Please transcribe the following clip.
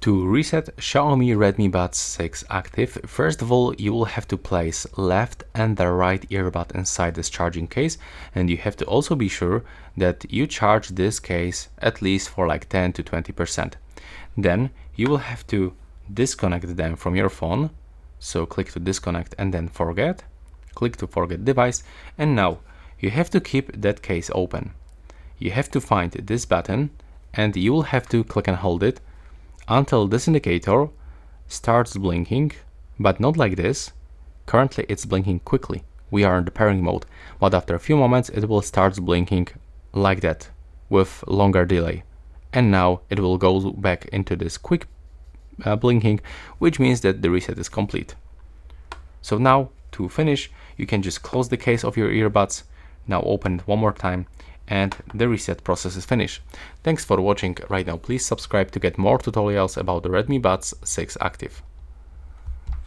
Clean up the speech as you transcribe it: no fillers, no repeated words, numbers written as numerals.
To reset Xiaomi Redmi Buds 6 Active, first of all, you will have to place left and the right earbud inside this charging case, and you have to also be sure that you charge this case at least for like 10 to 20%. Then you will have to disconnect them from your phone, so click to disconnect and then forget, click to forget device, and now you have to keep that case open. You have to find this button and you will have to click and hold it until this indicator starts blinking, but not like this. Currently it's blinking quickly. We are in the pairing mode, but after a few moments it will start blinking like that with longer delay. And now it will go back into this quick blinking, which means that the reset is complete. So now to finish, you can just close the case of your earbuds, now open it one more time, and the reset process is finished. Thanks for watching. Right now please subscribe to get more tutorials about the Redmi Buds 6 Active.